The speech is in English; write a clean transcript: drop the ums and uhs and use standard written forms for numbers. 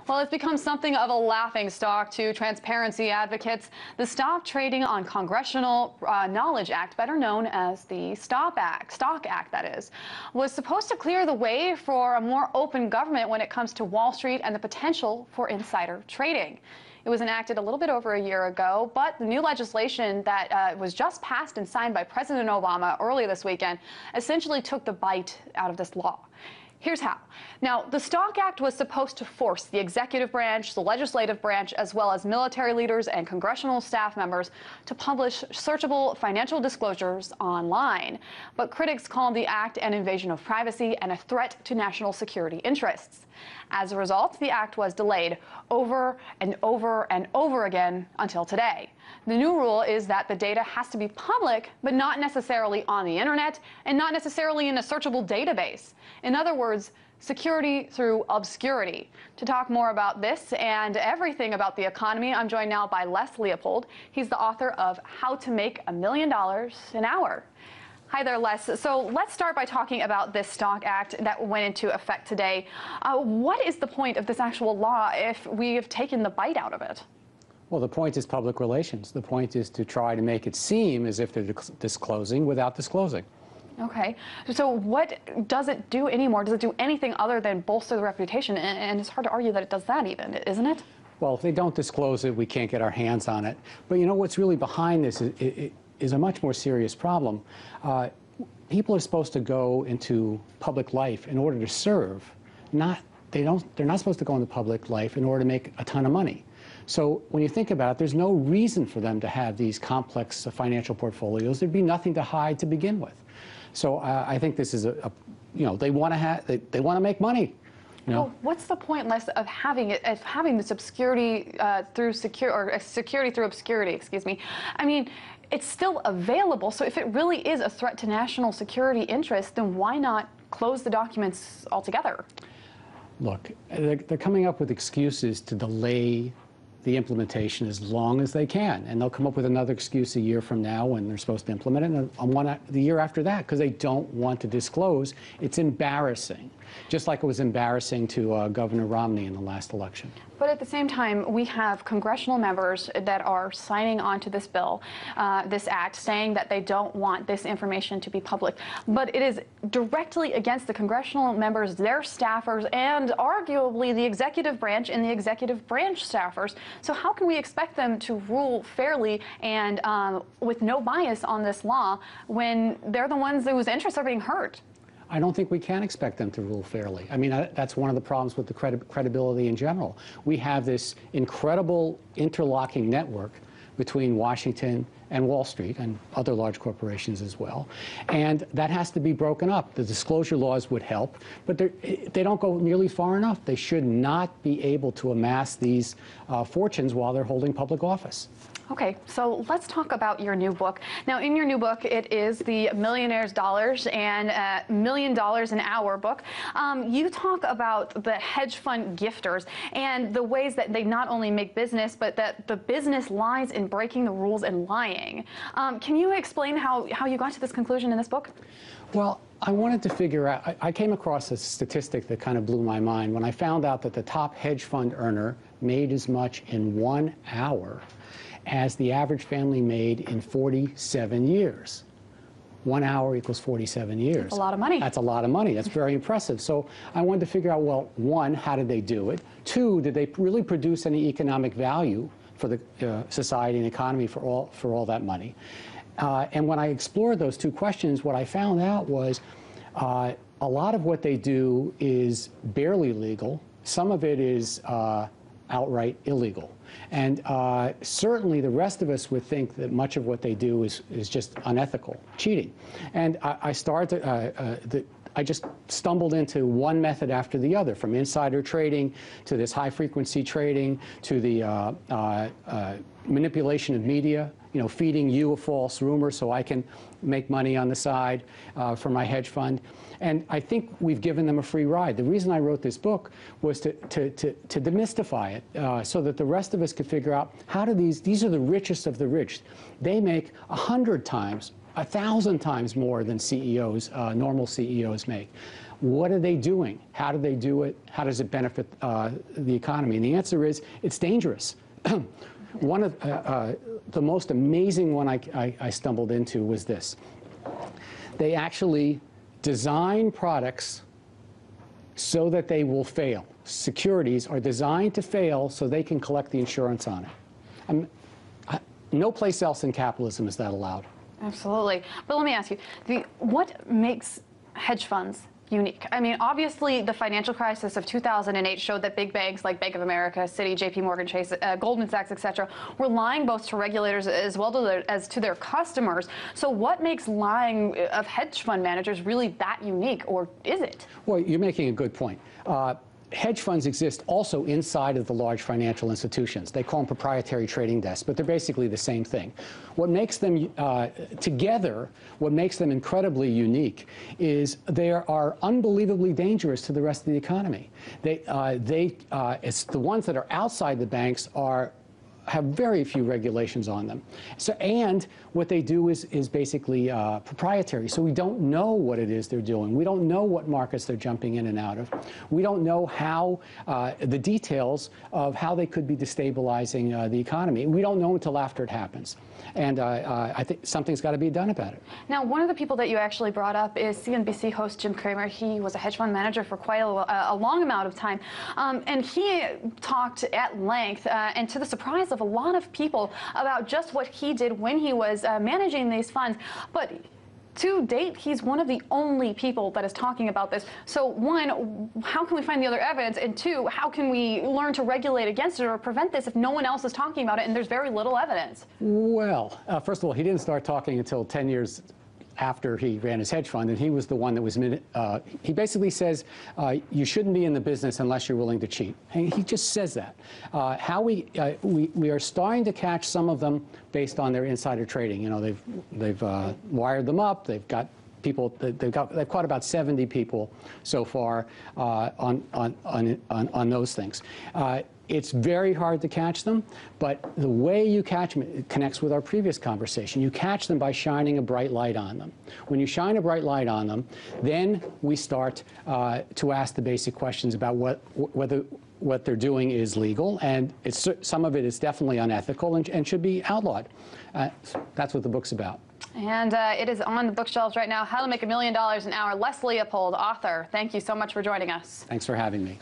Well, it's become something of a laughingstock to transparency advocates. The Stop Trading on Congressional Knowledge Act, better known as the STOP Act, that is, was supposed to clear the way for a more open government when it comes to Wall Street and the potential for insider trading. It was enacted a little bit over a year ago, but the new legislation that was just passed and signed by President Obama early this weekend essentially took the bite out of this law. Here's how. Now, the STOP Act was supposed to force the executive branch, the legislative branch, as well as military leaders and congressional staff members to publish searchable financial disclosures online. But critics called the act an invasion of privacy and a threat to national security interests. As a result, the act was delayed over and over and over again until today. The new rule is that the data has to be public, but not necessarily on the internet and not necessarily in a searchable database. In other words, security through obscurity. To talk more about this and everything about the economy, I'm joined now by Les Leopold. He's the author of How to Make $1 Million an Hour. Hi there, Les. So let's start by talking about this STOP Act that went into effect today. What is the point of this actual law if we have taken the bite out of it? Well, the point is public relations. The point is to try to make it seem as if they're disclosing without disclosing. Okay. So what does it do anymore? Does it do anything other than bolster the reputation? And it's hard to argue that it does that even, isn't it? Well, if they don't disclose it, we can't get our hands on it. But you know what's really behind this is a much more serious problem. People are supposed to go into public life in order to serve. They're not supposed to go into public life in order to make a ton of money. So when you think about it, there's no reason for them to have these complex financial portfolios. There'd be nothing to hide to begin with. So I think this is they want to make money. You know? Well, what's the point, Les, of having this obscurity security through obscurity? Excuse me. I mean, it's still available. So if it really is a threat to national security interests, then why not close the documents altogether? Look, they're coming up with excuses to delay the implementation as long as they can, and they'll come up with another excuse a year from now when they're supposed to implement it, and one the year after that because they don't want to disclose. It's embarrassing, just like it was embarrassing to Governor Romney in the last election. But at the same time, we have congressional members that are signing on to this bill, this act, saying that they don't want this information to be public. But it is directly against the congressional members, their staffers, and arguably the executive branch and the executive branch staffers. So how can we expect them to rule fairly and with no bias on this law when they're the ones whose interests are being hurt? I don't think we can expect them to rule fairly. I mean, that's one of the problems with the credibility in general. We have this incredible interlocking network between Washington and Wall Street and other large corporations as well. And that has to be broken up. The disclosure laws would help, but they don't go nearly far enough. They should not be able to amass these fortunes while they're holding public office. Okay, so let's talk about your new book. Now, in your new book, it is the Millionaire's Dollars and $1 Million an Hour book. You talk about the hedge fund gifters and the ways that they not only make business, but that the business lies in breaking the rules and lying. Can you explain how you got to this conclusion in this book? Well, I wanted to figure out, I came across a statistic that kind of blew my mind when I found out that the top hedge fund earner made as much in 1 hour as the average family made in 47 years. 1 hour equals 47 years. That's a lot of money. That's a lot of money. That's very impressive. So I wanted to figure out, well, one, how did they do it? Two, did they really produce any economic value for the society and economy for all that money? And when I explored those two questions, what I found out was a lot of what they do is barely legal. Some of it is outright illegal. And certainly the rest of us would think that much of what they do is just unethical, cheating. And I just stumbled into one method after the other, from insider trading to this high-frequency trading to the manipulation of media, you know, feeding you a false rumor so I can make money on the side for my hedge fund. And I think we've given them a free ride. The reason I wrote this book was to demystify it so that the rest of us could figure out how do these are the richest of the rich. They make 100 times, 1,000 times more than CEOs, normal CEOs make. What are they doing? How do they do it? How does it benefit the economy? And the answer is it's dangerous. One of the most amazing one I stumbled into was this. They actually design products so that they will fail. Securities are designed to fail so they can collect the insurance on it. No place else in capitalism is that allowed. Absolutely. But let me ask you, what makes hedge funds unique? I mean, obviously, the financial crisis of 2008 showed that big banks like Bank of America, Citi, J.P. Morgan Chase, Goldman Sachs, etc., were lying both to regulators as well as to their customers. So what makes lying of hedge fund managers really that unique, or is it? Well, you're making a good point. Hedge funds exist also inside of the large financial institutions. They call them proprietary trading desks, but they're basically the same thing. What makes them together, what makes them incredibly unique is they are unbelievably dangerous to the rest of the economy. It's the ones that are outside the banks have very few regulations on them. So, and what they do is basically proprietary. So we don't know what it is they're doing. We don't know what markets they're jumping in and out of. We don't know how the details of how they could be destabilizing the economy. We don't know until after it happens. And I think something's got to be done about it. Now, one of the people that you actually brought up is CNBC host Jim Cramer. He was a hedge fund manager for quite a long amount of time. And he talked at length, and to the surprise of a lot of people, about just what he did when he was managing these funds. But to date, he's one of the only people that is talking about this. So one, how can we find the other evidence? And two, how can we learn to regulate against it or prevent this if no one else is talking about it and there's very little evidence? Well, first of all, he didn't start talking until 10 years after he ran his hedge fund, and he was the one that was, he basically says, you shouldn't be in the business unless you're willing to cheat. And he just says that. We are starting to catch some of them based on their insider trading. You know, they've wired them up, they've got people, they've caught about 70 people so far on those things. It's very hard to catch them, but the way you catch them, it connects with our previous conversation. You catch them by shining a bright light on them. When you shine a bright light on them, then we start to ask the basic questions about whether what they're doing is legal, and some of it is definitely unethical and should be outlawed. That's what the book's about. And it is on the bookshelves right now, How to Make $1 Million an Hour. Les Leopold, author, thank you so much for joining us. Thanks for having me.